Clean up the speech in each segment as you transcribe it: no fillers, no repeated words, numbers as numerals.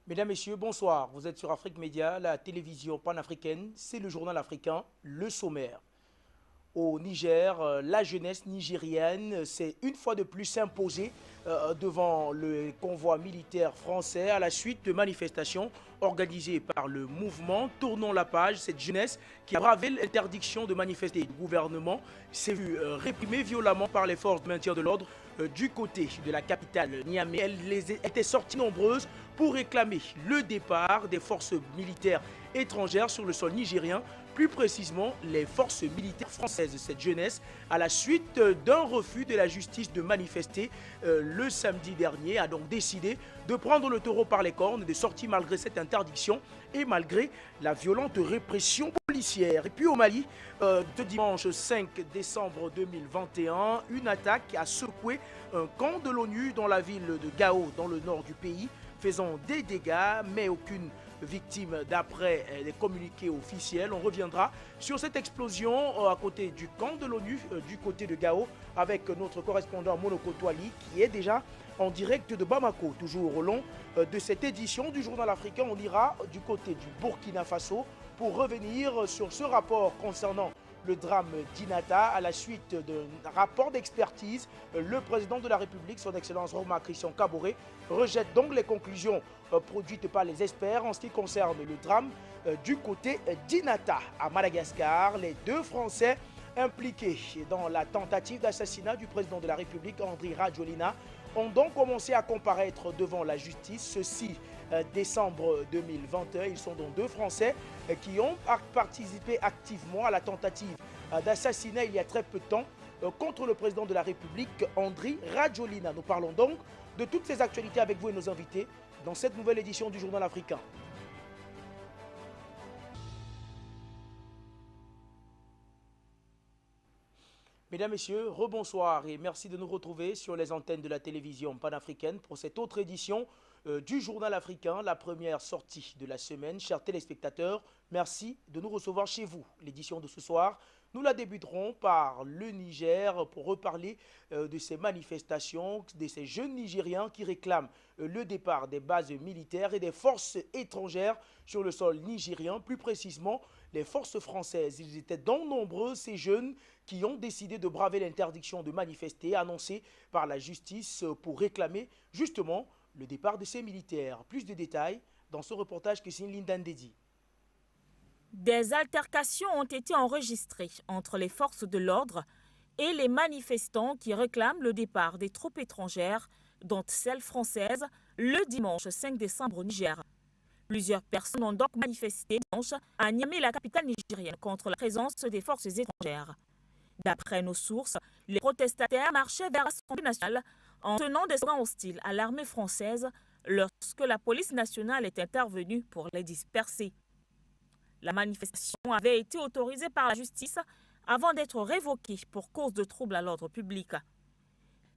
Mesdames, Messieurs, bonsoir. Vous êtes sur Afrique Média, la télévision panafricaine. C'est le journal africain, le sommaire. Au Niger, la jeunesse nigérienne s'est une fois de plus imposée devant le convoi militaire français à la suite de manifestations organisées par le mouvement Tournons la page. Cette jeunesse qui a bravé l'interdiction de manifester du gouvernement s'est vue réprimée violemment par les forces de maintien de l'ordre du côté de la capitale Niamey. Elles étaient sorties nombreuses pour réclamer le départ des forces militaires étrangères sur le sol nigérien, plus précisément les forces militaires françaises. Cette jeunesse, à la suite d'un refus de la justice de manifester le samedi dernier, a donc décidé de prendre le taureau par les cornes et de sortir malgré cette interdiction et malgré la violente répression policière. Et puis au Mali, ce dimanche 5 décembre 2021, une attaque a secoué un camp de l'ONU dans la ville de Gao, dans le nord du pays, faisant des dégâts, mais aucune victime d'après les communiqués officiels. On reviendra sur cette explosion à côté du camp de l'ONU, du côté de Gao, avec notre correspondant Monoko Toali, qui est déjà en direct de Bamako. Toujours au long de cette édition du Journal africain, on ira du côté du Burkina Faso pour revenir sur ce rapport concernant le drame d'Inata. À la suite d'un rapport d'expertise, le président de la République, son Excellence Romain Christian Kaboré, rejette donc les conclusions produites par les experts en ce qui concerne le drame du côté d'Inata. À Madagascar, les deux Français impliqués dans la tentative d'assassinat du président de la République, Andry Rajoelina, ont donc commencé à comparaître devant la justice. Ceci décembre 2021. Ils sont donc deux Français qui ont participé activement à la tentative d'assassinat il y a très peu de temps contre le président de la République, Andry Rajoelina. Nous parlons donc de toutes ces actualités avec vous et nos invités dans cette nouvelle édition du Journal africain. Mesdames, Messieurs, rebonsoir et merci de nous retrouver sur les antennes de la télévision panafricaine pour cette autre édition du Journal africain, la première sortie de la semaine. Chers téléspectateurs, merci de nous recevoir chez vous. L'édition de ce soir, nous la débuterons par le Niger pour reparler de ces manifestations, de ces jeunes Nigériens qui réclament le départ des bases militaires et des forces étrangères sur le sol nigérien, plus précisément les forces françaises. Ils étaient donc nombreux, ces jeunes qui ont décidé de braver l'interdiction de manifester annoncée par la justice pour réclamer justement le départ de ces militaires. Plus de détails dans ce reportage que signe Linda Ndedi. Des altercations ont été enregistrées entre les forces de l'ordre et les manifestants qui réclament le départ des troupes étrangères, dont celles françaises, le dimanche 5 décembre au Niger. Plusieurs personnes ont donc manifesté dimanche à Niamey, la capitale nigérienne, contre la présence des forces étrangères. D'après nos sources, les protestataires marchaient vers l'Assemblée nationale en tenant des slogans hostiles à l'armée française lorsque la police nationale est intervenue pour les disperser. La manifestation avait été autorisée par la justice avant d'être révoquée pour cause de troubles à l'ordre public.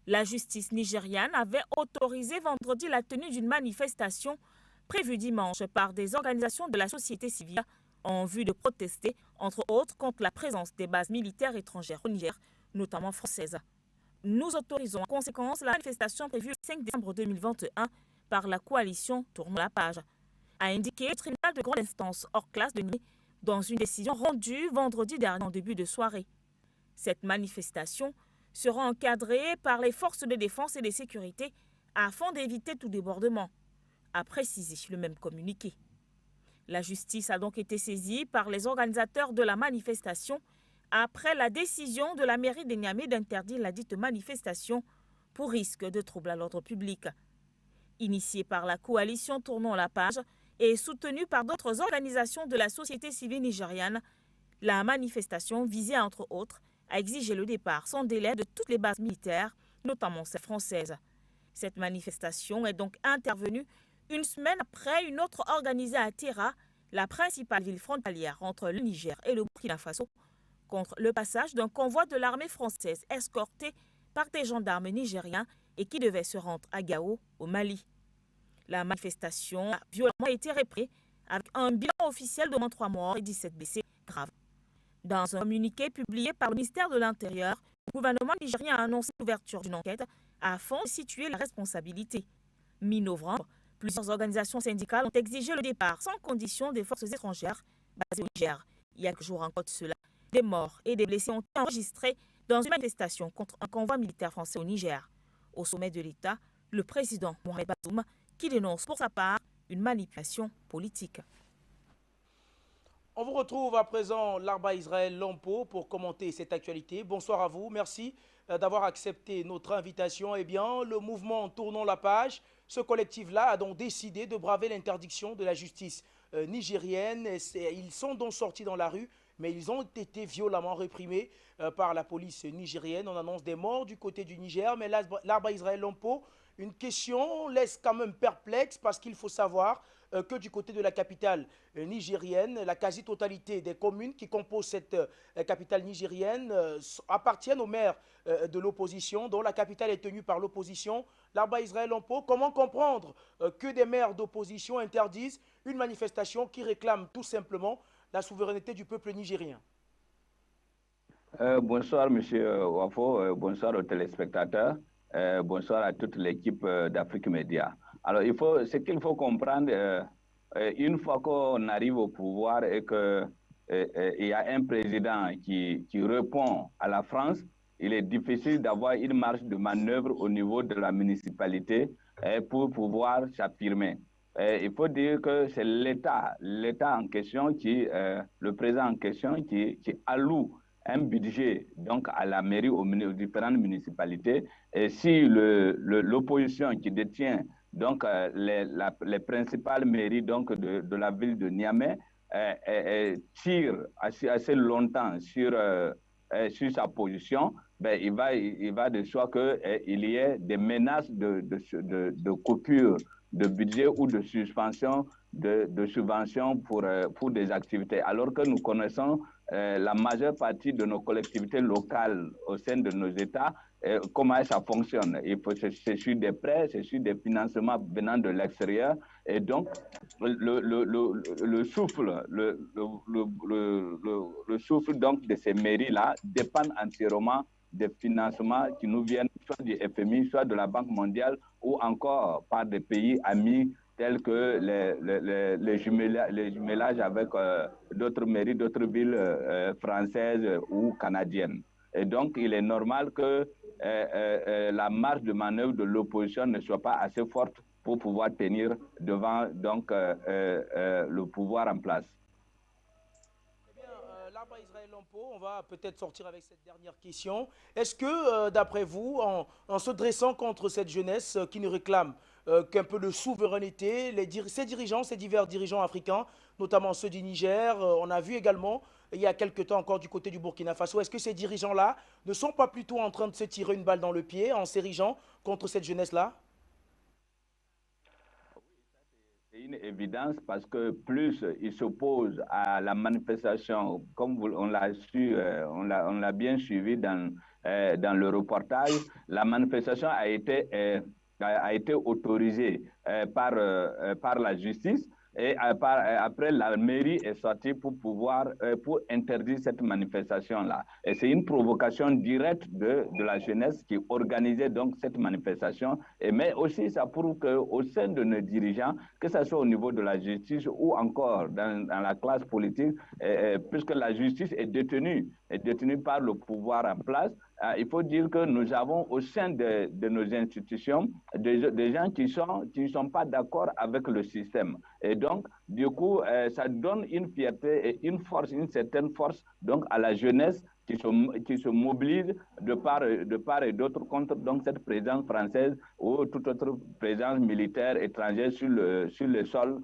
La justice nigériane avait autorisé vendredi la tenue d'une manifestation prévue dimanche par des organisations de la société civile en vue de protester, entre autres, contre la présence des bases militaires étrangères au Niger, notamment françaises. Nous autorisons en conséquence la manifestation prévue le 5 décembre 2021 par la coalition Tournons la page, a indiqué le tribunal de grande instance hors classe de Niamey dans une décision rendue vendredi dernier en début de soirée. Cette manifestation sera encadrée par les forces de défense et de sécurité afin d'éviter tout débordement, a précisé le même communiqué. La justice a donc été saisie par les organisateurs de la manifestation après la décision de la mairie de Niamey d'interdire la dite manifestation pour risque de trouble à l'ordre public. Initiée par la coalition Tournons la page et soutenue par d'autres organisations de la société civile nigériane, la manifestation visait entre autres à exiger le départ sans délai de toutes les bases militaires, notamment celles françaises. Cette manifestation est donc intervenue une semaine après une autre organisée à Terra, la principale ville frontalière entre le Niger et le Burkina Faso, contre le passage d'un convoi de l'armée française escorté par des gendarmes nigériens et qui devait se rendre à Gao, au Mali. La manifestation a violemment été réprimée avec un bilan officiel de moins 3 morts et 17 blessés graves. Dans un communiqué publié par le ministère de l'Intérieur, le gouvernement nigérien a annoncé l'ouverture d'une enquête afin de situer la responsabilité. Mi-novembre, Plusieurs organisations syndicales ont exigé le départ sans condition des forces étrangères basées au Niger. Il y a quelques jours encore de cela, des morts et des blessés ont été enregistrés dans une manifestation contre un convoi militaire français au Niger. Au sommet de l'État, le président Mohamed Bazoum qui dénonce pour sa part une manipulation politique. On vous retrouve à présent, Larba Israël Lampo, pour commenter cette actualité. Bonsoir à vous, merci d'avoir accepté notre invitation. Eh bien, le mouvement Tournons la page, ce collectif-là a donc décidé de braver l'interdiction de la justice nigérienne. Ils sont donc sortis dans la rue, mais ils ont été violemment réprimés par la police nigérienne. On annonce des morts du côté du Niger, mais Larba Israël Lampo, une question laisse quand même perplexe parce qu'il faut savoir que du côté de la capitale nigérienne, la quasi-totalité des communes qui composent cette capitale nigérienne appartiennent aux maires de l'opposition, dont la capitale est tenue par l'opposition. Larba Israël Lampo, comment comprendre que des maires d'opposition interdisent une manifestation qui réclame tout simplement la souveraineté du peuple nigérien? Bonsoir, monsieur Wafo, bonsoir aux téléspectateurs, bonsoir à toute l'équipe d'Afrique Média. Alors, ce qu'il faut comprendre, une fois qu'on arrive au pouvoir et qu'il y a un président qui répond à la France, il est difficile d'avoir une marge de manœuvre au niveau de la municipalité pour pouvoir s'affirmer. Il faut dire que c'est l'État en question, le président en question qui alloue un budget donc à la mairie, aux différentes municipalités. Et si l'opposition qui détient donc les principales mairies donc de la ville de Niamey tire assez longtemps sur sa position, ben, il va de soi qu'il y ait des menaces de coupure de budget ou de suspension de subventions pour des activités. Alors que nous connaissons la majeure partie de nos collectivités locales au sein de nos États, comment ça fonctionne. C'est sur des prêts, c'est sur des financements venant de l'extérieur. Et donc, le souffle donc de ces mairies-là dépend entièrement des financements qui nous viennent soit du FMI, soit de la Banque mondiale, ou encore par des pays amis tels que les jumelages avec d'autres mairies, d'autres villes françaises ou canadiennes. Et donc, il est normal que la marge de manœuvre de l'opposition ne soit pas assez forte pour pouvoir tenir devant donc, le pouvoir en place. Larba Israël Lampo, on va peut-être sortir avec cette dernière question. Est-ce que, d'après vous, en se dressant contre cette jeunesse qui ne réclame qu'un peu de souveraineté, ces divers dirigeants africains, notamment ceux du Niger, on a vu également il y a quelques temps encore du côté du Burkina Faso, est-ce que ces dirigeants-là ne sont pas plutôt en train de se tirer une balle dans le pied en s'érigeant contre cette jeunesse-là? C'est une évidence parce que plus ils s'opposent à la manifestation, comme on l'a bien suivi dans le reportage, la manifestation a été autorisée par la justice. Et après, la mairie est sortie pour interdire cette manifestation-là. Et c'est une provocation directe de la jeunesse qui organisait donc cette manifestation. Mais aussi, ça prouve qu'au sein de nos dirigeants, que ce soit au niveau de la justice ou encore dans la classe politique, puisque la justice est détenue par le pouvoir en place, il faut dire que nous avons au sein de nos institutions des gens qui ne sont pas d'accord avec le système. Et donc, du coup, ça donne une fierté et une force, une certaine force donc, à la jeunesse qui se mobilise de part et d'autre contre donc, cette présence française ou toute autre présence militaire étrangère sur le sol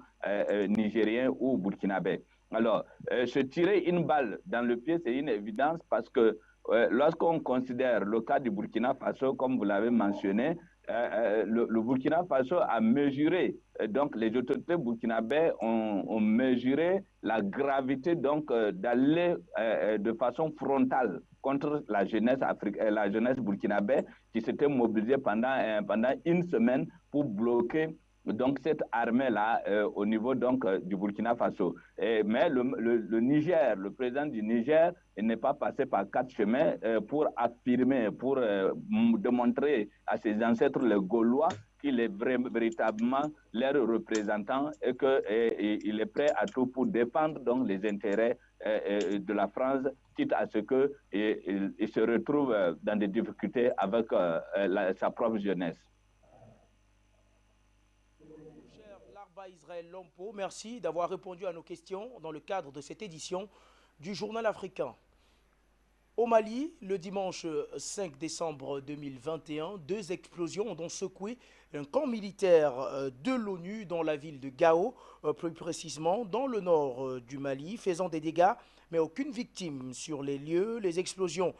nigérien ou burkinabé. Alors, se tirer une balle dans le pied, c'est une évidence parce que lorsqu'on considère le cas du Burkina Faso, comme vous l'avez mentionné, le Burkina Faso a mesuré, donc les autorités burkinabées ont mesuré la gravité donc d'aller de façon frontale contre la jeunesse burkinabé qui s'était mobilisée pendant une semaine pour bloquer donc cette armée-là au niveau donc du Burkina Faso. Mais le Niger, le président du Niger, n'est pas passé par quatre chemins pour affirmer, pour démontrer à ses ancêtres les Gaulois qu'il est véritablement leur représentant et qu'il est prêt à tout pour défendre donc les intérêts de la France, quitte à ce qu'il se retrouve dans des difficultés avec sa propre jeunesse. Cher Larba Israël Lompo, merci d'avoir répondu à nos questions dans le cadre de cette édition du Journal africain. Au Mali, le dimanche 5 décembre 2021, 2 explosions ont donc secoué un camp militaire de l'ONU dans la ville de Gao, plus précisément dans le nord du Mali, faisant des dégâts, mais aucune victime sur les lieux. Les explosions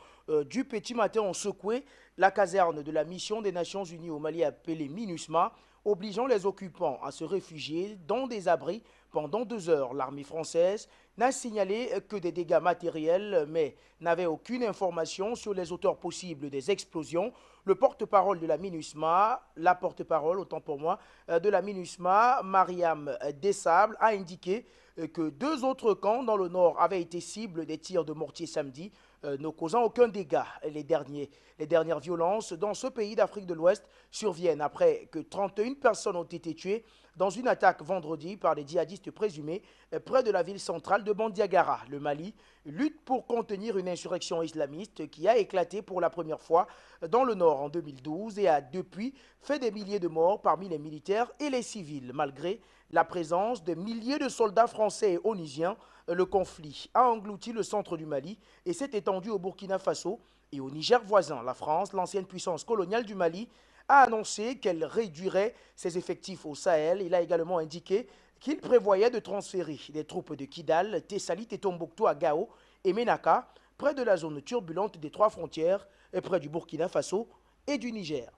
du petit matin ont secoué la caserne de la mission des Nations Unies au Mali appelée MINUSMA, obligeant les occupants à se réfugier dans des abris pendant 2 heures. L'armée française n'a signalé que des dégâts matériels, mais n'avait aucune information sur les auteurs possibles des explosions. Le porte-parole de la MINUSMA, la porte-parole, autant pour moi, de la MINUSMA, Mariam Dessables, a indiqué que 2 autres camps dans le nord avaient été cibles des tirs de mortier samedi, ne causant aucun dégât. Les dernières violences dans ce pays d'Afrique de l'Ouest surviennent après que 31 personnes ont été tuées dans une attaque vendredi par des djihadistes présumés près de la ville centrale de Bandiagara. Le Mali lutte pour contenir une insurrection islamiste qui a éclaté pour la première fois dans le nord en 2012 et a depuis fait des milliers de morts parmi les militaires et les civils. Malgré la présence de milliers de soldats français et onusiens, le conflit a englouti le centre du Mali et s'est étendu au Burkina Faso et au Niger voisin. La France, l'ancienne puissance coloniale du Mali, a annoncé qu'elle réduirait ses effectifs au Sahel. Il a également indiqué qu'il prévoyait de transférer des troupes de Kidal, Tessalit et Tombouctou à Gao et Ménaka, près de la zone turbulente des 3 frontières, et près du Burkina Faso et du Niger.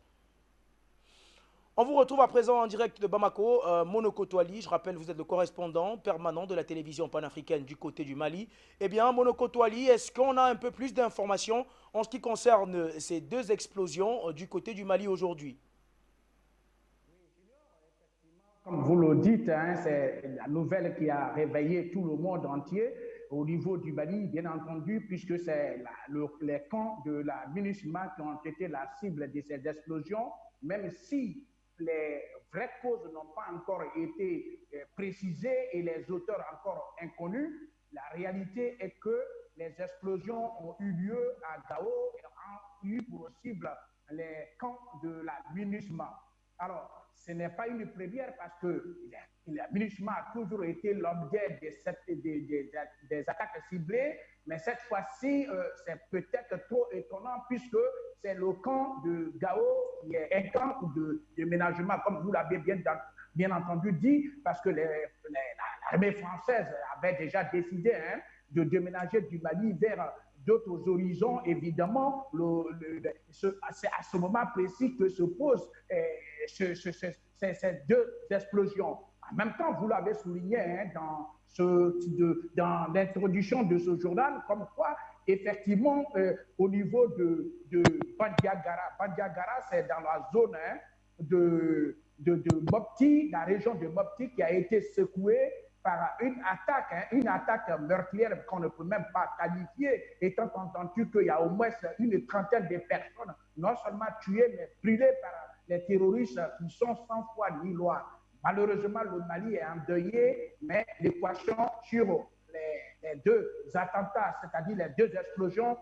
On vous retrouve à présent en direct de Bamako, Monoko Toali. Je rappelle, vous êtes le correspondant permanent de la télévision panafricaine du côté du Mali. Eh bien, Monoko Toali, est-ce qu'on a un peu plus d'informations en ce qui concerne ces 2 explosions du côté du Mali aujourd'hui? Comme vous le dites, hein, c'est la nouvelle qui a réveillé tout le monde entier au niveau du Mali, bien entendu, puisque c'est les camps de la MINUSMA qui ont été la cible de ces explosions, même si les vraies causes n'ont pas encore été précisées et les auteurs encore inconnus. La réalité est que les explosions ont eu lieu à Gao et ont eu pour cible les camps de la MINUSMA. Alors, ce n'est pas une première parce que la MINUSMA a toujours été l'objet des attaques ciblées, mais cette fois-ci, c'est peut-être trop étonnant puisque c'est le camp de Gao qui est un camp de déménagement, comme vous l'avez bien entendu dit, parce que l'armée française avait déjà décidé de déménager du Mali vers d'autres horizons. Évidemment, c'est à ce moment précis que se posent ces 2 explosions. En même temps, vous l'avez souligné dans l'introduction de ce journal, comme quoi, effectivement, au niveau de Bandiagara, c'est dans la zone de Mopti, la région de Mopti, qui a été secouée par une attaque meurtrière qu'on ne peut même pas qualifier, étant entendu qu'il y a au moins une trentaine de personnes, non seulement tuées, mais brûlées par les terroristes qui sont sans foi ni loi. Malheureusement, le Mali est endeuillé, mais l'équation sur les 2 attentats, c'est-à-dire les 2 explosions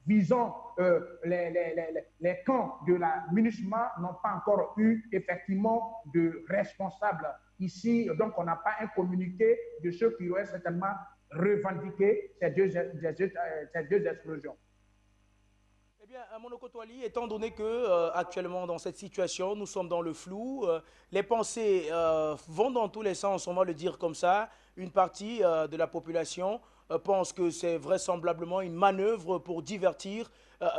visant les camps de la MINUSMA, n'ont pas encore eu effectivement de responsables. Ici, donc, on n'a pas un communiqué de ceux qui auraient certainement revendiqué ces deux explosions. Eh bien, Monoko Toali, étant donné que actuellement dans cette situation, nous sommes dans le flou, les pensées vont dans tous les sens, on va le dire comme ça. Une partie de la population pense que c'est vraisemblablement une manœuvre pour divertir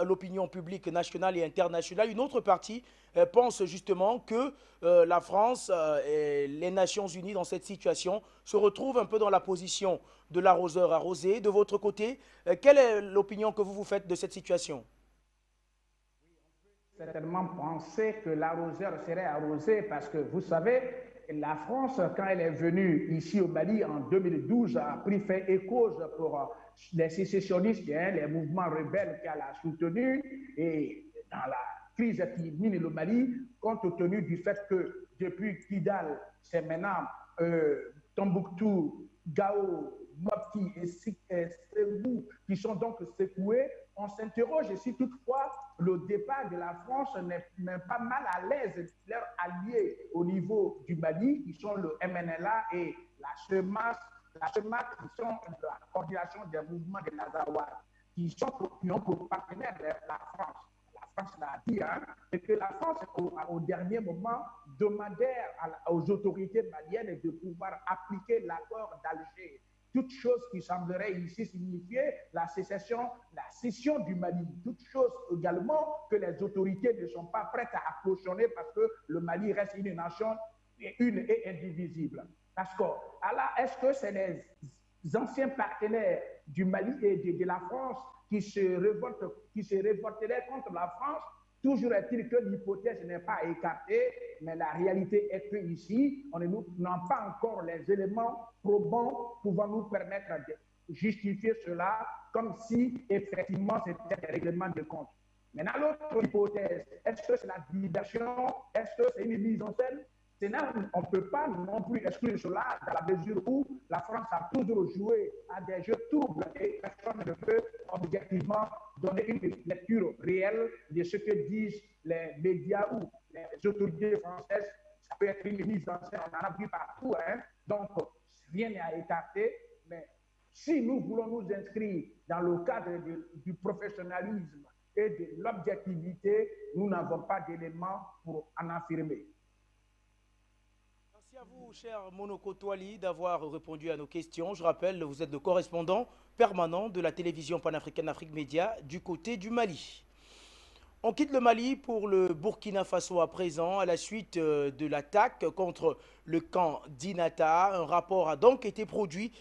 l'opinion publique nationale et internationale. Une autre partie pense justement que la France et les Nations Unies dans cette situation se retrouvent un peu dans la position de l'arroseur arrosé. De votre côté, quelle est l'opinion que vous vous faites de cette situation ? Certainement penser que l'arroseur serait arrosé parce que vous savez, la France, quand elle est venue ici au Mali en 2012, a pris fait et cause pour les sécessionnistes, les mouvements rebelles qu'elle a soutenus. Et crise qui mine le Mali, compte tenu du fait que depuis Kidal, c'est maintenant Tombouctou, Gao, Mopti et Ségou qui sont donc secoués, on s'interroge si toutefois le départ de la France n'est pas mal à l'aise leurs alliés au niveau du Mali, qui sont le MNLA et la CEMAS, qui sont la coordination des mouvements des Nazawad, qui ont pour partenaire la France. La France l'a dit, hein, et que la France, au dernier moment, demandait aux autorités maliennes de pouvoir appliquer l'accord d'Alger. Toute chose qui semblerait ici signifier la scission du Mali. Toute chose également que les autorités ne sont pas prêtes à cautionner parce que le Mali reste une nation une et indivisible. Parce que, alors, est-ce que c'est les anciens partenaires du Mali et de la France qui se révolteraient contre la France? Toujours est-il que l'hypothèse n'est pas écartée, mais la réalité est qu'ici, nous n'avons pas encore les éléments probants pouvant nous permettre de justifier cela comme si effectivement c'était un règlement de compte. Maintenant, l'autre hypothèse, est-ce que c'est la diversion? Est-ce que c'est une mise en scène? On ne peut pas non plus exclure cela dans la mesure où la France a toujours joué à des jeux troubles et personne ne peut objectivement donner une lecture réelle de ce que disent les médias ou les autorités françaises. Ça peut être une mise en scène, on en a vu partout, hein? Donc rien n'est à écarter, mais si nous voulons nous inscrire dans le cadre du professionnalisme et de l'objectivité, nous n'avons pas d'éléments pour en affirmer. Merci à vous, cher Monoko Touali, d'avoir répondu à nos questions. Je rappelle, vous êtes le correspondant permanent de la télévision panafricaine Afrique Média du côté du Mali. On quitte le Mali pour le Burkina Faso à présent, à la suite de l'attaque contre le camp d'Inata. Un rapport a donc été produit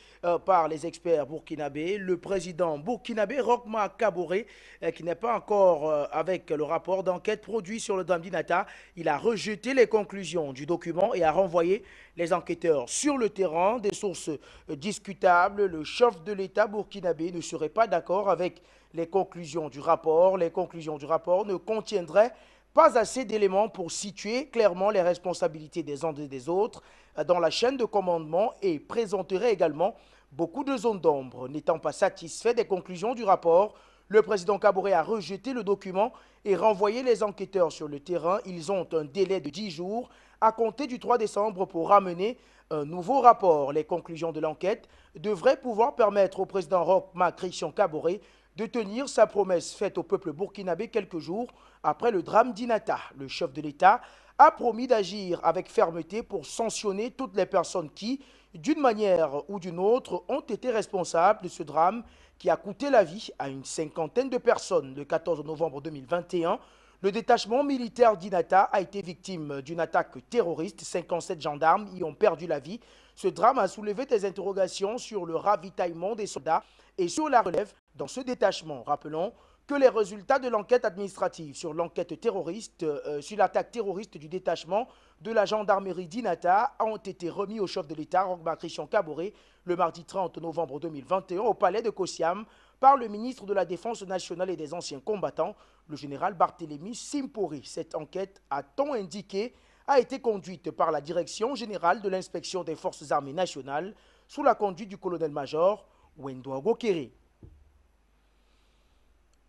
par les experts burkinabés. Le président burkinabé, Rochma Kaboré, qui n'est pas encore avec le rapport d'enquête produit sur le drame d'Inata, il a rejeté les conclusions du document et a renvoyé les enquêteurs sur le terrain. Des sources discutables, le chef de l'État burkinabé ne serait pas d'accord avec les conclusions du rapport. Les conclusions du rapport ne contiendraient pas assez d'éléments pour situer clairement les responsabilités des uns et des autres dans la chaîne de commandement et présenteraient également beaucoup de zones d'ombre. N'étant pas satisfait des conclusions du rapport, le président Kaboré a rejeté le document et renvoyé les enquêteurs sur le terrain. Ils ont un délai de 10 jours à compter du 3 décembre pour ramener un nouveau rapport. Les conclusions de l'enquête devraient pouvoir permettre au président Rochma Christian Kaboré de tenir sa promesse faite au peuple burkinabé quelques jours après le drame d'Inata. Le chef de l'État a promis d'agir avec fermeté pour sanctionner toutes les personnes qui, d'une manière ou d'une autre, ont été responsables de ce drame qui a coûté la vie à une cinquantaine de personnes. Le 14 novembre 2021, le détachement militaire d'Inata a été victime d'une attaque terroriste. 57 gendarmes y ont perdu la vie. Ce drame a soulevé des interrogations sur le ravitaillement des soldats et sur la relève dans ce détachement. Rappelons que les résultats de l'enquête administrative sur l'enquête terroriste, sur l'attaque terroriste du détachement de la gendarmerie d'Inata ont été remis au chef de l'État, Rochma Christian Kaboré, le mardi 30 novembre 2021 au palais de Kosiam par le ministre de la Défense nationale et des anciens combattants, le général Barthélemy Simpori. Cette enquête, a-t-on indiqué, a été conduite par la Direction générale de l'inspection des forces armées nationales sous la conduite du colonel-major Wendo Agokere.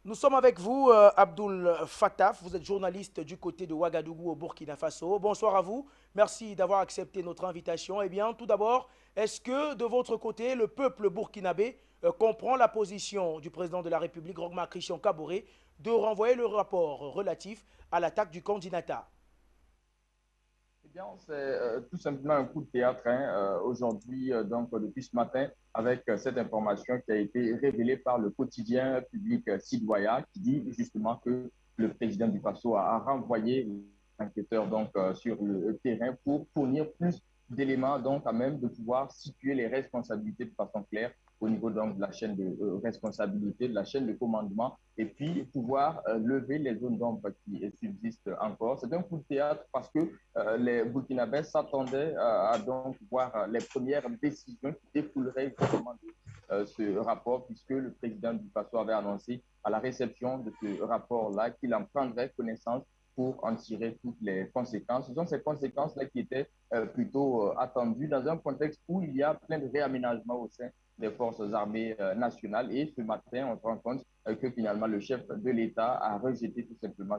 Nous sommes avec vous, Abdoul Fataf. Vous êtes journaliste du côté de Ouagadougou au Burkina Faso. Bonsoir à vous. Merci d'avoir accepté notre invitation. Eh bien, tout d'abord, est-ce que de votre côté, le peuple burkinabé comprend la position du président de la République, Rochma Christian Kaboré, de renvoyer le rapport relatif à l'attaque du camp d'Inata? Eh bien, c'est tout simplement un coup de théâtre aujourd'hui, donc depuis ce matin, avec cette information qui a été révélée par le quotidien public Sidwaya, qui dit justement que le président du Faso a renvoyé les enquêteurs donc, sur le terrain pour fournir plus d'éléments donc à même de pouvoir situer les responsabilités de façon claire au niveau donc de la chaîne de responsabilité, de la chaîne de commandement, et puis pouvoir lever les zones d'ombre qui subsistent encore. C'est un coup de théâtre parce que les Burkinabés s'attendaient à donc voir les premières décisions qui découleraient justement ce rapport, puisque le président du Faso avait annoncé à la réception de ce rapport-là qu'il en prendrait connaissance pour en tirer toutes les conséquences. Ce sont ces conséquences-là qui étaient plutôt attendues dans un contexte où il y a plein de réaménagements au sein des forces armées nationales. Et ce matin, on se rend compte que finalement le chef de l'État a rejeté tout simplement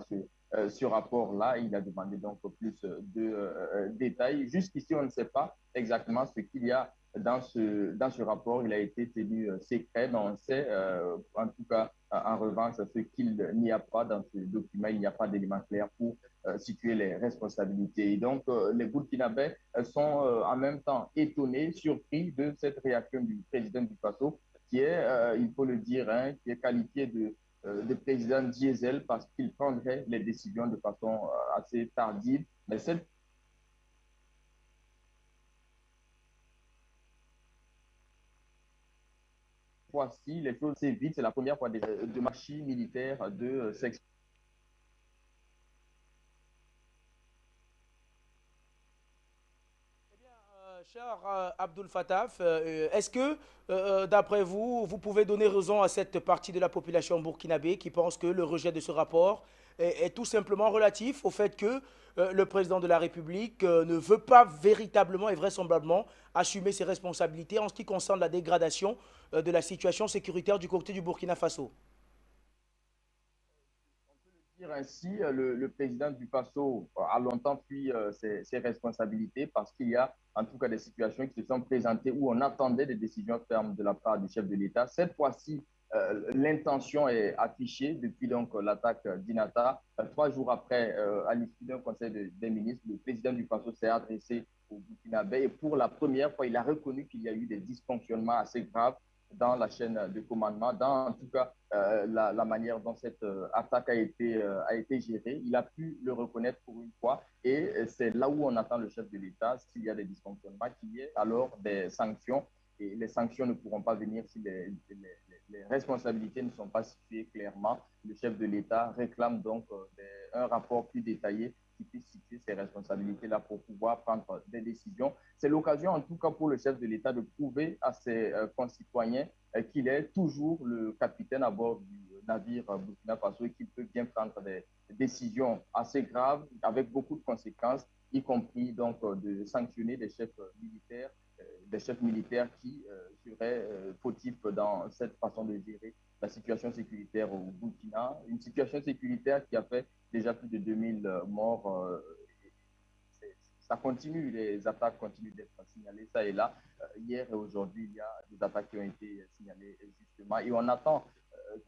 ce rapport-là. Il a demandé donc plus de détails. Jusqu'ici, on ne sait pas exactement ce qu'il y a dans ce rapport. Il a été tenu secret, mais on sait en tout cas en revanche ce qu'il n'y a pas dans ce document. Il n'y a pas d'éléments clairs pour situer les responsabilités. Et donc, les Burkinabés sont en même temps étonnés, surpris de cette réaction du président du Faso, qui est, il faut le dire, hein, qui est qualifié de président diesel parce qu'il prendrait les décisions de façon assez tardive. Mais cette fois-ci, les choses s'évitent. C'est la première fois de machines militaires de section. Cher Abdul Fattah, est-ce que, d'après vous, vous pouvez donner raison à cette partie de la population burkinabé qui pense que le rejet de ce rapport est tout simplement relatif au fait que le président de la République ne veut pas véritablement et vraisemblablement assumer ses responsabilités en ce qui concerne la dégradation de la situation sécuritaire du côté du Burkina Faso? Ainsi, le président du Faso a longtemps fui ses responsabilités parce qu'il y a en tout cas des situations qui se sont présentées où on attendait des décisions fermes de la part du chef de l'État. Cette fois-ci, l'intention est affichée depuis donc l'attaque d'Inata. 3 jours après, à l'issue d'un conseil des ministres, le président du Faso s'est adressé au Burkinabé et pour la première fois, il a reconnu qu'il y a eu des dysfonctionnements assez graves dans la chaîne de commandement, dans en tout cas la manière dont cette attaque a été gérée. Il a pu le reconnaître pour une fois et c'est là où on attend le chef de l'État, s'il y a des dysfonctionnements, qu'il y ait alors des sanctions. Et les sanctions ne pourront pas venir si les responsabilités ne sont pas situées clairement. Le chef de l'État réclame donc un rapport plus détaillé qui puisse situer ces responsabilités-là pour pouvoir prendre des décisions. C'est l'occasion, en tout cas pour le chef de l'État, de prouver à ses concitoyens qu'il est toujours le capitaine à bord du navire Burkina Faso et qu'il peut bien prendre des décisions assez graves avec beaucoup de conséquences, y compris donc de sanctionner des chefs militaires qui seraient fautifs dans cette façon de gérer la situation sécuritaire au Burkina. Une situation sécuritaire qui a fait déjà plus de 2000 morts. Ça continue, les attaques continuent d'être signalées ça et là. Hier et aujourd'hui, il y a des attaques qui ont été signalées justement et on attend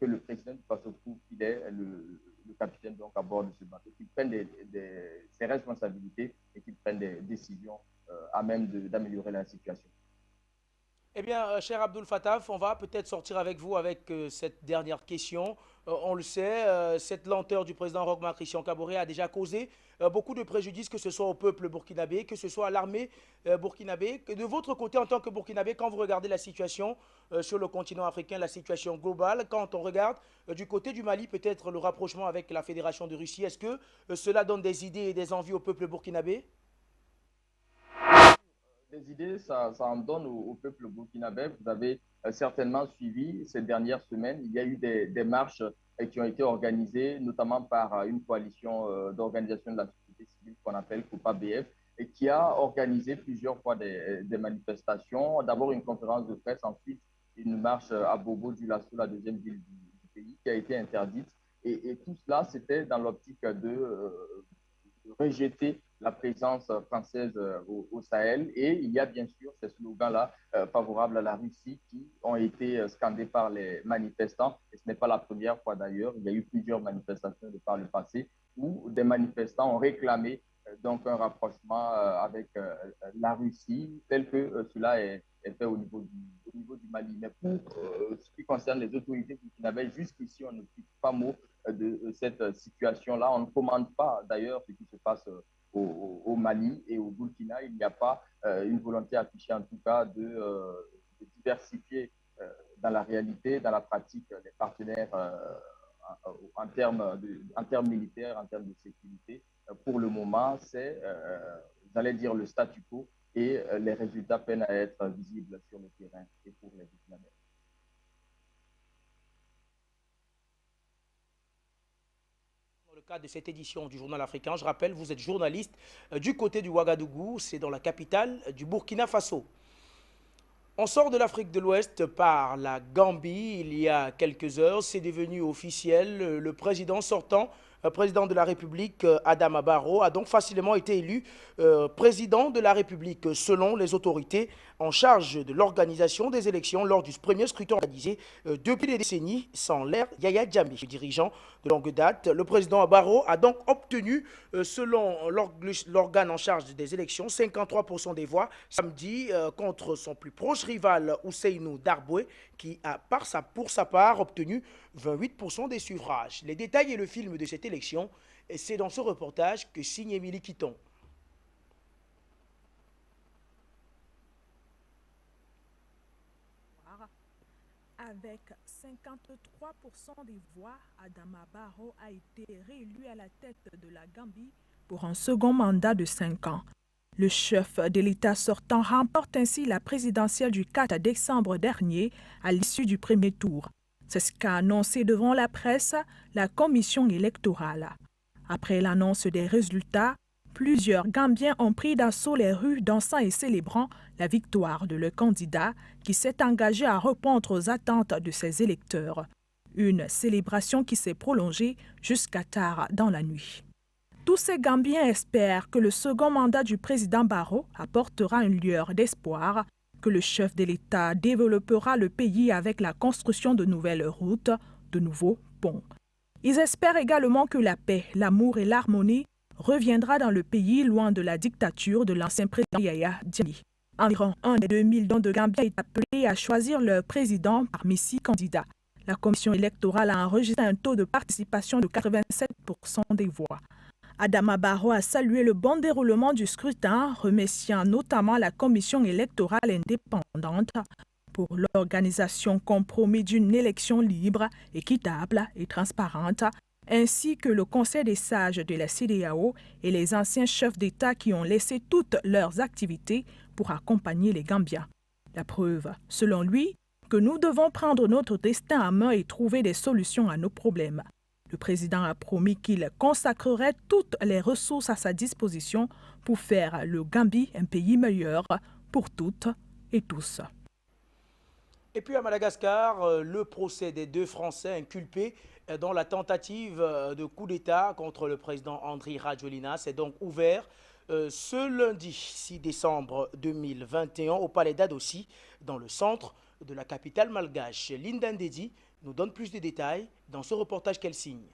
que le président du Faso prouve qu'il est le capitaine donc à bord de ce bateau, qu'il prenne ses responsabilités et qu'il prenne des décisions à même d'améliorer la situation. Eh bien, cher Abdul Fattah, on va peut-être sortir avec vous avec cette dernière question. On le sait, cette lenteur du président Roch-Marc Christian Kaboré a déjà causé beaucoup de préjudice, que ce soit au peuple burkinabé, que ce soit à l'armée burkinabé. De votre côté, en tant que burkinabé, quand vous regardez la situation sur le continent africain, la situation globale, quand on regarde du côté du Mali, peut-être le rapprochement avec la Fédération de Russie, est-ce que cela donne des idées et des envies au peuple burkinabé? Des idées, ça en donne au peuple burkinabé. Vous avez certainement suivi ces dernières semaines. Il y a eu des marches qui ont été organisées, notamment par une coalition d'organisations de la société civile qu'on appelle COPA-BF, et qui a organisé plusieurs fois des manifestations. D'abord une conférence de presse, ensuite une marche à Bobo du Lasso, la deuxième ville du pays, qui a été interdite. Et tout cela, c'était dans l'optique de rejeter la présence française au Sahel. Et il y a bien sûr ces slogans-là favorables à la Russie qui ont été scandés par les manifestants. Et ce n'est pas la première fois d'ailleurs. Il y a eu plusieurs manifestations de par le passé où des manifestants ont réclamé donc un rapprochement avec la Russie, tel que cela est fait au niveau du Mali. Mais pour ce qui concerne les autorités burkinabèses, jusqu'ici, on ne dit pas mot de cette situation-là. On ne commande pas d'ailleurs ce qui se passe au Mali et au Burkina. Il n'y a pas une volonté affichée en tout cas de diversifier dans la réalité, dans la pratique, les partenaires en termes militaires, en termes de sécurité. Pour le moment, c'est, j'allais dire, le statu quo et les résultats peinent à être visibles sur le terrain et pour les Burkinabés. cadre de cette édition du Journal africain. Je rappelle, vous êtes journaliste du côté du Ouagadougou, c'est dans la capitale du Burkina Faso. On sort de l'Afrique de l'Ouest par la Gambie il y a quelques heures. C'est devenu officiel. Le président sortant, président de la République, Adama Barrow, a donc facilement été élu président de la République selon les autorités en charge de l'organisation des élections lors du premier scrutin organisé depuis des décennies sans l'ère Yaya Jammeh, dirigeant de longue date. Le président Barrow a donc obtenu, selon l'organe en charge des élections, 53% des voix samedi contre son plus proche rival Ousseynou Darboué qui a pour sa part obtenu 28% des suffrages. Les détails et le film de cette élection, c'est dans ce reportage que signe Émilie Quiton. Avec 53% des voix, Adama Barrow a été réélu à la tête de la Gambie pour un second mandat de 5 ans. Le chef de l'État sortant remporte ainsi la présidentielle du 4 décembre dernier à l'issue du premier tour. C'est ce qu'a annoncé devant la presse la commission électorale. Après l'annonce des résultats, plusieurs Gambiens ont pris d'assaut les rues dansant et célébrant la victoire de leur candidat qui s'est engagé à répondre aux attentes de ses électeurs. Une célébration qui s'est prolongée jusqu'à tard dans la nuit. Tous ces Gambiens espèrent que le second mandat du président Barrow apportera une lueur d'espoir, que le chef de l'État développera le pays avec la construction de nouvelles routes, de nouveaux ponts. Ils espèrent également que la paix, l'amour et l'harmonie reviendra dans le pays loin de la dictature de l'ancien président Yaya Jammeh. Environ 1 des 2 millions de Gambiens est appelé à choisir leur président parmi 6 candidats. La commission électorale a enregistré un taux de participation de 87% des voix. Adama Barrow a salué le bon déroulement du scrutin, remerciant notamment la commission électorale indépendante pour l'organisation compromise d'une élection libre, équitable et transparente, ainsi que le Conseil des sages de la CEDEAO et les anciens chefs d'État qui ont laissé toutes leurs activités pour accompagner les Gambiens. La preuve, selon lui, que nous devons prendre notre destin à main et trouver des solutions à nos problèmes. Le président a promis qu'il consacrerait toutes les ressources à sa disposition pour faire le Gambie un pays meilleur pour toutes et tous. Et puis à Madagascar, le procès des 2 Français inculpés dans la tentative de coup d'État contre le président Andry Rajoelina s'est donc ouvert ce lundi 6 décembre 2021 au palais d'Adossi, dans le centre de la capitale malgache. Linda Ndedi nous donne plus de détails dans ce reportage qu'elle signe.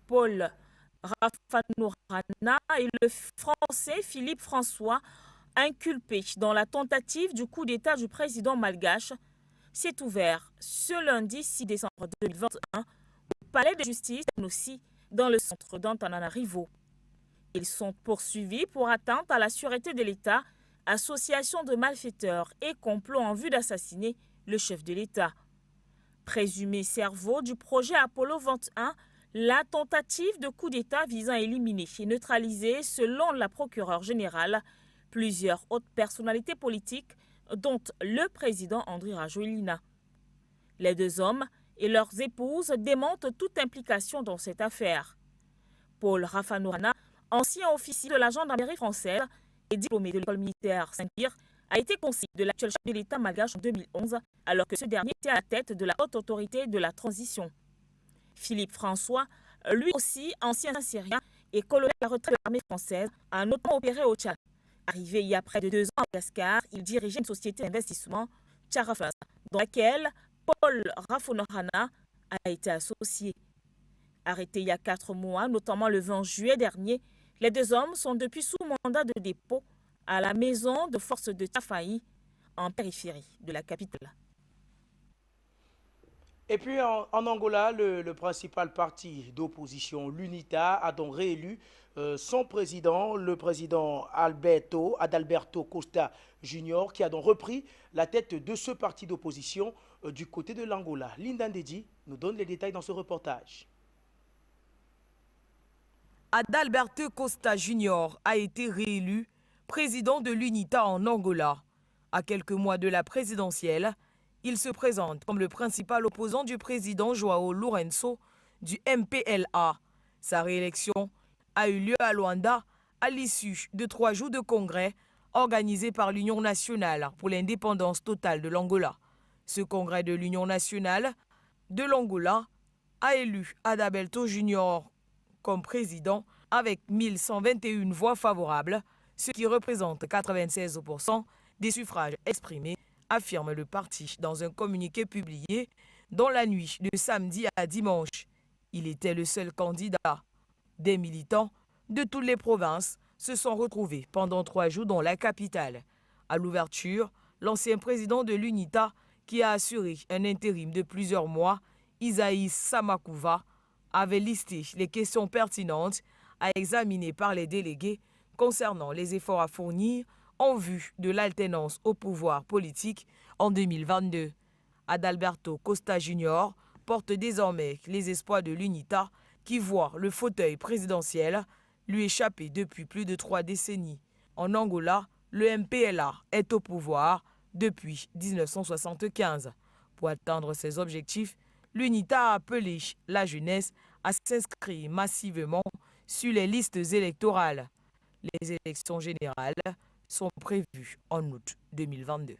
Paul Rafanourana et le Français Philippe François, inculpés dans la tentative du coup d'État du président malgache, s'est ouvert ce lundi 6 décembre 2021 au palais de justice, mais aussi dans le centre d'Antananarivo. Ils sont poursuivis pour atteinte à la sûreté de l'État, association de malfaiteurs et complot en vue d'assassiner le chef de l'État. Présumé cerveau du projet Apollo 21, la tentative de coup d'État visant à éliminer et neutraliser, selon la procureure générale, plusieurs hautes personnalités politiques, dont le président Andry Rajoelina. Les 2 hommes et leurs épouses démentent toute implication dans cette affaire. Paul Rafanourana, ancien officier de la gendarmerie française et diplômé de l'école militaire Saint-Cyr, a été conseiller de l'actuel chef de l'État malgache en 2011, alors que ce dernier était à la tête de la haute autorité de la transition. Philippe François, lui aussi ancien Syrien et colonel à la retraite de l'armée française, a notamment opéré au Tchad. Arrivé il y a près de 2 ans à Madagascar, il dirigeait une société d'investissement, Charafas, dans laquelle Paul Rafanourana a été associé. Arrêtés il y a 4 mois, notamment le 20 juillet dernier, les 2 hommes sont depuis sous mandat de dépôt à la maison de force de Tafaï, en périphérie de la capitale. Et puis en Angola, le principal parti d'opposition, l'UNITA, a donc réélu son président, le président Adalberto Costa Junior, qui a donc repris la tête de ce parti d'opposition du côté de l'Angola. Linda Ndedi nous donne les détails dans ce reportage. Adalberto Costa Junior a été réélu président de l'UNITA en Angola. À quelques mois de la présidentielle, il se présente comme le principal opposant du président João Lourenço, du MPLA. Sa réélection a eu lieu à Luanda à l'issue de 3 jours de congrès organisés par l'Union nationale pour l'indépendance totale de l'Angola. Ce congrès de l'Union nationale de l'Angola a élu Adalberto Junior comme président avec 1121 voix favorables, ce qui représente 96% des suffrages exprimés, affirme le parti dans un communiqué publié dans la nuit de samedi à dimanche. Il était le seul candidat. Des militants de toutes les provinces se sont retrouvés pendant 3 jours dans la capitale. À l'ouverture, l'ancien président de l'UNITA, qui a assuré un intérim de plusieurs mois, Isaïs Samakouva, avait listé les questions pertinentes à examiner par les délégués concernant les efforts à fournir en vue de l'alternance au pouvoir politique en 2022. Adalberto Costa Junior porte désormais les espoirs de l'UNITA qui voit le fauteuil présidentiel lui échapper depuis plus de 3 décennies. En Angola, le MPLA est au pouvoir depuis 1975. Pour atteindre ses objectifs, l'UNITA a appelé la jeunesse à s'inscrire massivement sur les listes électorales. Les élections générales sont prévues en août 2022.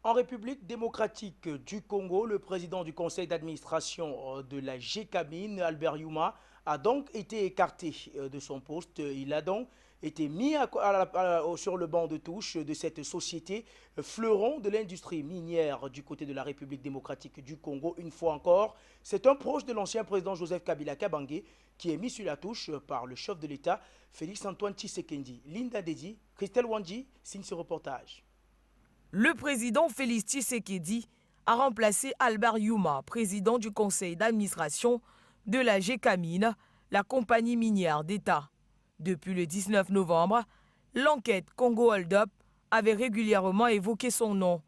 En République démocratique du Congo, le président du conseil d'administration de la GECAMIN, Albert Youma, a donc été écarté de son poste. Il a donc été mis sur le banc de touche de cette société fleuron de l'industrie minière du côté de la République démocratique du Congo. Une fois encore, c'est un proche de l'ancien président Joseph Kabila Kabange qui est mis sur la touche par le chef de l'État, Félix-Antoine Tshisekedi. Linda Dedi, Christelle Wandji signe ce reportage. Le président Félix Tshisekedi a remplacé Albert Youma, président du conseil d'administration de la GECAMIN, la compagnie minière d'État. Depuis le 19 novembre, l'enquête Congo Hold Up avait régulièrement évoqué son nom.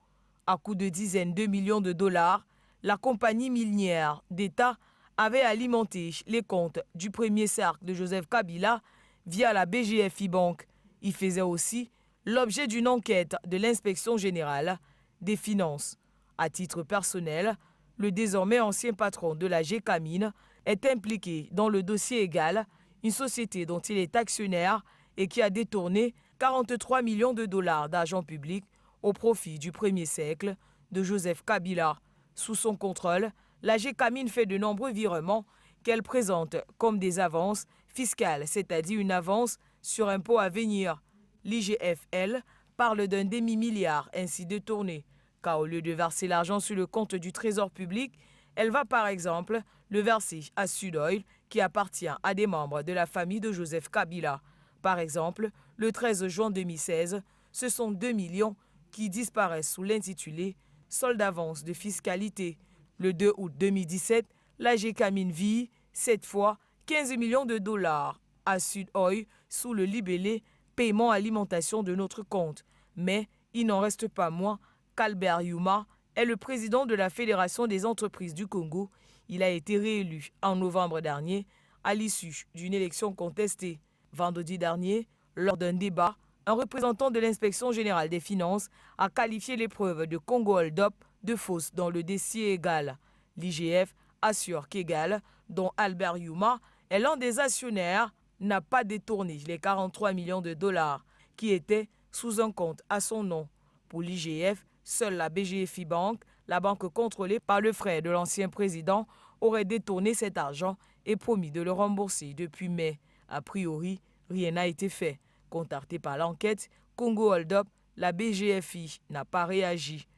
À coût de dizaines de millions de dollars, la compagnie minière d'État avait alimenté les comptes du premier cercle de Joseph Kabila via la BGFI Bank. Il faisait aussi l'objet d'une enquête de l'inspection générale des finances. À titre personnel, le désormais ancien patron de la GECAMIN est impliqué dans le dossier Égal, une société dont il est actionnaire et qui a détourné 43 millions de dollars d'argent public au profit du premier siècle de Joseph Kabila. Sous son contrôle, la GECAMIN fait de nombreux virements qu'elle présente comme des avances fiscales, c'est-à-dire une avance sur impôt à venir. L'IGFL parle d'un demi-milliard ainsi détourné, car au lieu de verser l'argent sur le compte du Trésor public, elle va par exemple le verser à Sudoil, qui appartient à des membres de la famille de Joseph Kabila. Par exemple, le 13 juin 2016, ce sont 2 millions qui disparaissent sous l'intitulé « Solde d'avance de fiscalité ». Le 2 août 2017, la GECAMIN vit, cette fois, 15 millions de dollars à Sudoil sous le libellé « Paiement alimentation de notre compte ». Mais il n'en reste pas moins qu'Albert Youma est le président de la Fédération des entreprises du Congo. Il a été réélu en novembre dernier à l'issue d'une élection contestée. Vendredi dernier, lors d'un débat, un représentant de l'inspection générale des finances a qualifié l'épreuve de Congo Hold Up de fausse dans le dossier Égal. L'IGF assure qu'Égal, dont Albert Youma est l'un des actionnaires, n'a pas détourné les 43 millions de dollars qui étaient sous un compte à son nom. Pour l'IGF, seule la BGFI Bank, la banque contrôlée par le frère de l'ancien président, aurait détourné cet argent et promis de le rembourser depuis mai. A priori, rien n'a été fait. Contacté par l'enquête Congo Hold Up, la BGFI n'a pas réagi.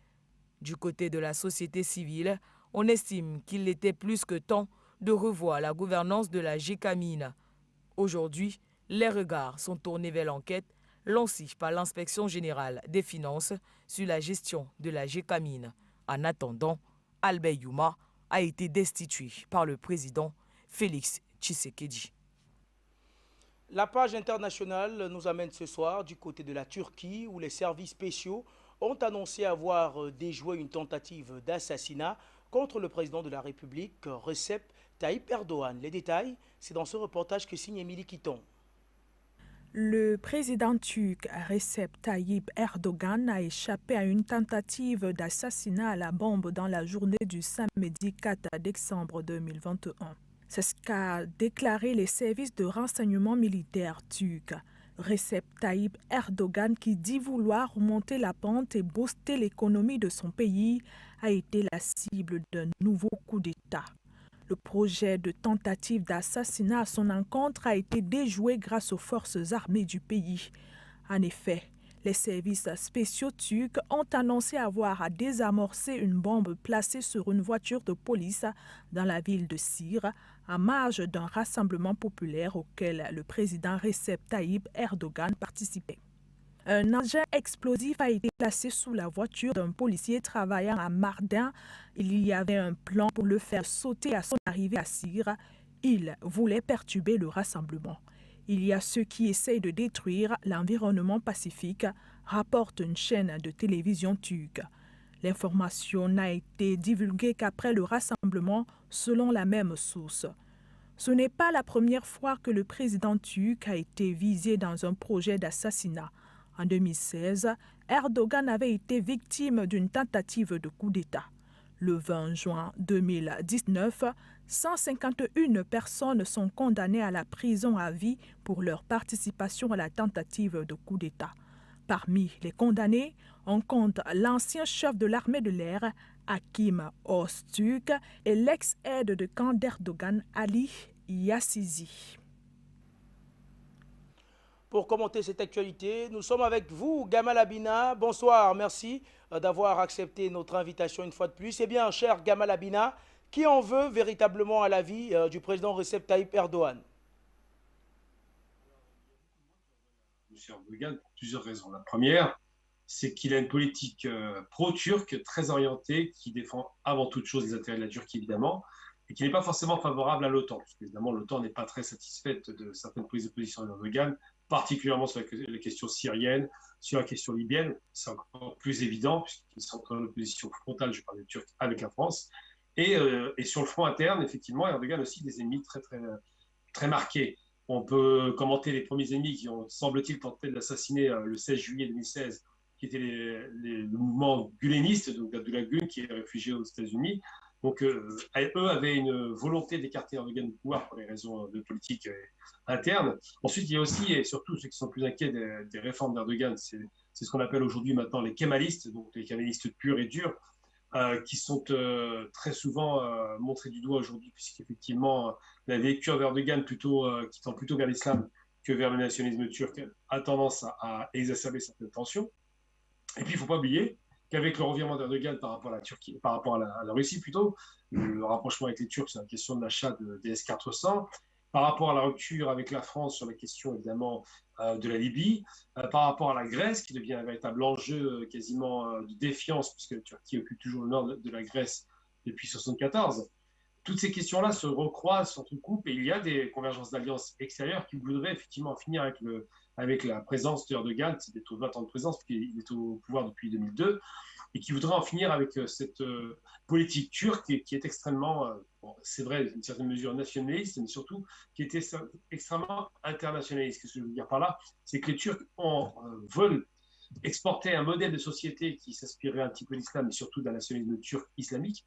Du côté de la société civile, on estime qu'il était plus que temps de revoir la gouvernance de la GECAMIN. Aujourd'hui, les regards sont tournés vers l'enquête lancée par l'inspection générale des finances sur la gestion de la GECAMIN. En attendant, Albert Youma a été destitué par le président Félix Tshisekedi. La page internationale nous amène ce soir du côté de la Turquie où les services spéciaux ont annoncé avoir déjoué une tentative d'assassinat contre le président de la République, Recep Tayyip Erdogan. Les détails, c'est dans ce reportage que signe Émilie Quiton. Le président turc Recep Tayyip Erdogan a échappé à une tentative d'assassinat à la bombe dans la journée du samedi 4 décembre 2021. C'est ce qu'a déclaré les services de renseignement militaire turcs. Recep Tayyip Erdogan, qui dit vouloir remonter la pente et booster l'économie de son pays, a été la cible d'un nouveau coup d'État. Le projet de tentative d'assassinat à son encontre a été déjoué grâce aux forces armées du pays. En effet, les services spéciaux turcs ont annoncé avoir désamorcé une bombe placée sur une voiture de police dans la ville de Sire, à marge d'un rassemblement populaire auquel le président Recep Tayyip Erdogan participait. Un engin explosif a été placé sous la voiture d'un policier travaillant à Mardin. Il y avait un plan pour le faire sauter à son arrivée à Sire. Il voulait perturber le rassemblement. Il y a ceux qui essayent de détruire l'environnement pacifique, rapporte une chaîne de télévision turque. L'information n'a été divulguée qu'après le rassemblement, selon la même source. Ce n'est pas la première fois que le président turc a été visé dans un projet d'assassinat. En 2016, Erdogan avait été victime d'une tentative de coup d'État. Le 20 juin 2019, 151 personnes sont condamnées à la prison à vie pour leur participation à la tentative de coup d'État. Parmi les condamnés, on compte l'ancien chef de l'armée de l'air, Hakim Öztürk, et l'ex-aide de camp d'Erdogan, Ali Yassizi. Pour commenter cette actualité, nous sommes avec vous, Gamal Abina. Bonsoir, merci d'avoir accepté notre invitation une fois de plus. Eh bien, cher Gamal Abina, qui en veut véritablement à la vie du président Recep Tayyip Erdogan? M. Erdogan, pour plusieurs raisons. La première, c'est qu'il a une politique pro-turque très orientée qui défend avant toute chose les intérêts de la Turquie, évidemment, et qui n'est pas forcément favorable à l'OTAN. Parce qu'évidemment, l'OTAN n'est pas très satisfaite de certaines prises de position d'Erdogan, particulièrement sur la question syrienne, sur la question libyenne. C'est encore plus évident, puisqu'ils sont en opposition frontale, je parle des Turcs, avec la France. Et sur le front interne, effectivement, Erdogan a aussi des ennemis très marqués. On peut commenter les premiers ennemis qui ont, semble-t-il, tenté de l'assassiner le 16 juillet 2016, qui étaient le mouvement guleniste, donc d'Abdullah Gül, qui est réfugié aux États-Unis. Donc, eux avaient une volonté d'écarter Erdogan du pouvoir pour les raisons de politique interne. Ensuite, il y a aussi, et surtout ceux qui sont plus inquiets des réformes d'Erdogan, c'est ce qu'on appelle aujourd'hui maintenant les kémalistes, donc les kémalistes purs et durs, qui sont très souvent montrés du doigt aujourd'hui, puisqu'effectivement, la lecture d'Erdogan qui tend plutôt vers l'islam que vers le nationalisme turc a tendance à exacerber certaines tensions. Et puis, il ne faut pas oublier qu'avec le revirement d'Erdogan par rapport à la Turquie, par rapport à la Russie plutôt, le rapprochement avec les Turcs sur la question de l'achat des S-400, par rapport à la rupture avec la France sur la question évidemment de la Libye, par rapport à la Grèce qui devient un véritable enjeu quasiment de défiance puisque la Turquie occupe toujours le nord de la Grèce depuis 1974. Toutes ces questions-là se recroisent, s'entrecoupent et il y a des convergences d'alliances extérieures qui voudraient effectivement finir avec la présence d'Erdogan, c'est bientôt 20 ans de présence, puisqu'il est au pouvoir depuis 2002, et qui voudrait en finir avec cette politique turque qui est extrêmement, c'est vrai, une certaine mesure nationaliste, mais surtout qui était extrêmement internationaliste. Ce que je veux dire par là, c'est que les Turcs veulent exporter un modèle de société qui s'inspirerait un petit peu de l'islam, mais surtout d'un nationalisme turc islamique.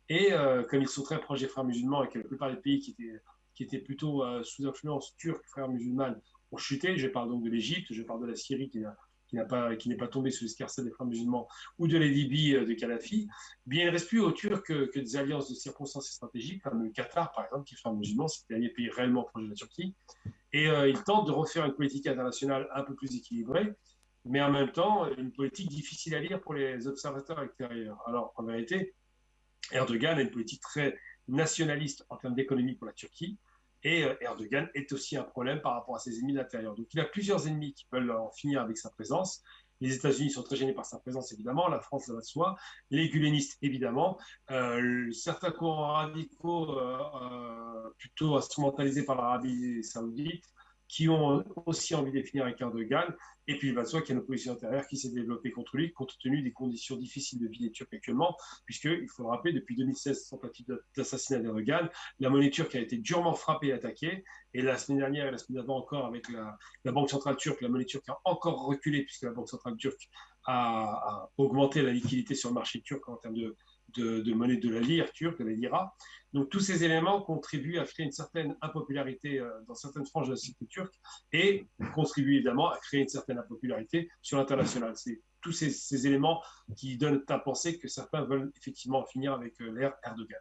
Et comme ils sont très proches des frères musulmans et que la plupart des pays qui étaient plutôt sous influence turque, frères musulmans, ont chuté, je parle donc de l'Égypte, je parle de la Syrie qui n'est pas tombée sous l'escarcelle des frères musulmans, ou de la Libye de Kadhafi, bien il ne reste plus aux Turcs que des alliances de circonstances stratégiques, comme le Qatar, par exemple, qui est frère musulman, c'est le dernier pays réellement proche de la Turquie. Et ils tentent de refaire une politique internationale un peu plus équilibrée, mais en même temps, une politique difficile à lire pour les observateurs extérieurs. Alors, en vérité, Erdogan a une politique très nationaliste en termes d'économie pour la Turquie, et Erdogan est aussi un problème par rapport à ses ennemis de l'intérieur. Donc il a plusieurs ennemis qui veulent en finir avec sa présence. Les États-Unis sont très gênés par sa présence, évidemment. La France, ça va de soi. Les gulenistes, évidemment. Certains courants radicaux, plutôt instrumentalisés par l'Arabie saoudite, qui ont aussi envie de finir avec Erdogan. Et puis, il va de soi qu'il y a une opposition intérieure qui s'est développée contre lui, compte tenu des conditions difficiles de vie des Turcs actuellement, puisqu'il faut le rappeler, depuis 2016, tentative d'assassinat d'Erdogan, la monnaie turque a été durement frappée et attaquée. Et la semaine dernière et la semaine d'avant encore, avec la Banque centrale turque, la monnaie turque a encore reculé, puisque la Banque centrale turque a augmenté la liquidité sur le marché turc en termes de monnaie de la lire turque, de la lira. Donc tous ces éléments contribuent à créer une certaine impopularité dans certaines franges de la société turque et contribuent évidemment à créer une certaine impopularité sur l'international. C'est tous ces éléments qui donnent à penser que certains veulent effectivement finir avec l'ère Erdogan.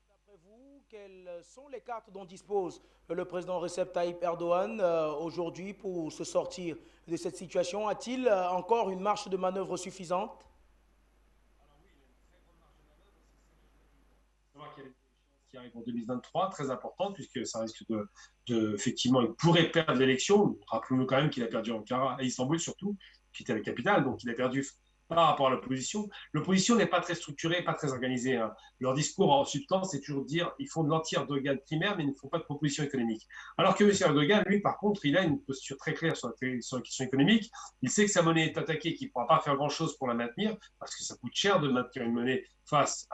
D'après vous, quelles sont les cartes dont dispose le président Recep Tayyip Erdogan aujourd'hui pour se sortir de cette situation? A-t-il encore une marge de manœuvre suffisante? Qui arrive en 2023, très importante, puisque ça risque effectivement, il pourrait perdre l'élection. Rappelons-nous quand même qu'il a perdu Ankara, à Istanbul surtout, qui était la capitale, donc il a perdu par rapport à l'opposition. L'opposition n'est pas très structurée, pas très organisée. Hein. Leur discours en substance, c'est toujours dire ils font de l'anti-Erdogan primaire, mais ils ne font pas de proposition économique. Alors que M. Erdogan, lui, par contre, il a une posture très claire sur la question économique. Il sait que sa monnaie est attaquée, qu'il ne pourra pas faire grand-chose pour la maintenir, parce que ça coûte cher de maintenir une monnaie face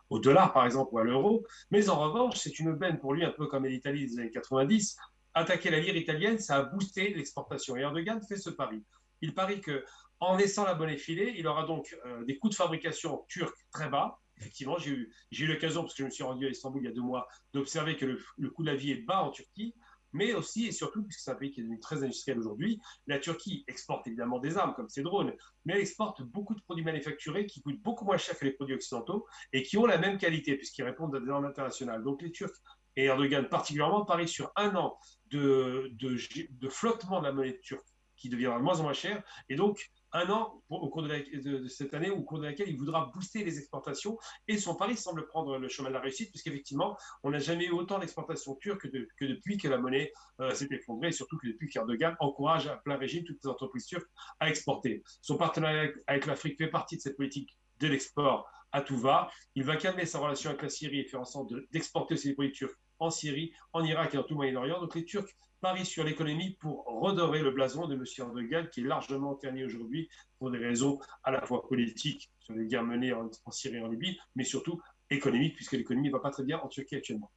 au dollar, par exemple, ou à l'euro. Mais en revanche, c'est une aubaine pour lui, un peu comme l'Italie des années 90. Attaquer la lire italienne, ça a boosté l'exportation. Et Erdogan fait ce pari. Il parie que en laissant la monnaie filer, il aura donc des coûts de fabrication turcs très bas. Effectivement, j'ai eu l'occasion, parce que je me suis rendu à Istanbul il y a 2 mois, d'observer que le coût de la vie est bas en Turquie, mais aussi et surtout, puisque c'est un pays qui est devenu très industriel aujourd'hui, la Turquie exporte évidemment des armes comme ses drones, mais elle exporte beaucoup de produits manufacturés qui coûtent beaucoup moins cher que les produits occidentaux et qui ont la même qualité, puisqu'ils répondent à des normes internationales. Donc les Turcs, et Erdogan particulièrement, parient sur un an de flottement de la monnaie turque qui deviendra de moins en moins cher, et donc un an au cours de cette année au cours de laquelle il voudra booster les exportations, et son pari semble prendre le chemin de la réussite, puisqu'effectivement, on n'a jamais eu autant d'exportations turques que depuis que la monnaie s'est effondrée, et surtout que depuis qu'Erdogan encourage à plein régime toutes les entreprises turques à exporter. Son partenariat avec l'Afrique fait partie de cette politique de l'export à tout va. Il va calmer sa relation avec la Syrie et faire en sorte d'exporter aussi les produits turcs en Syrie, en Irak et dans tout le Moyen-Orient. Donc les Turcs parient sur l'économie pour redorer le blason de M. Erdogan, qui est largement terni aujourd'hui pour des raisons à la fois politiques, sur les guerres menées en Syrie et en Libye, mais surtout économiques, puisque l'économie ne va pas très bien en Turquie actuellement.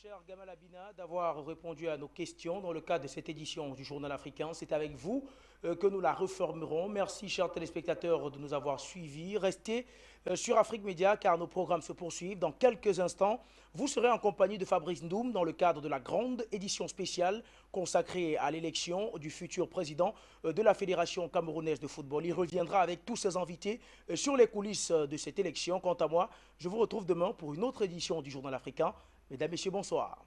Cher Gamal Abina, d'avoir répondu à nos questions dans le cadre de cette édition du Journal africain. C'est avec vous que nous la refermerons. Merci, chers téléspectateurs, de nous avoir suivis. Restez sur Afrique Média car nos programmes se poursuivent. Dans quelques instants, vous serez en compagnie de Fabrice Ndoum dans le cadre de la grande édition spéciale consacrée à l'élection du futur président de la Fédération camerounaise de football. Il reviendra avec tous ses invités sur les coulisses de cette élection. Quant à moi, je vous retrouve demain pour une autre édition du Journal africain. Mesdames, Messieurs, bonsoir.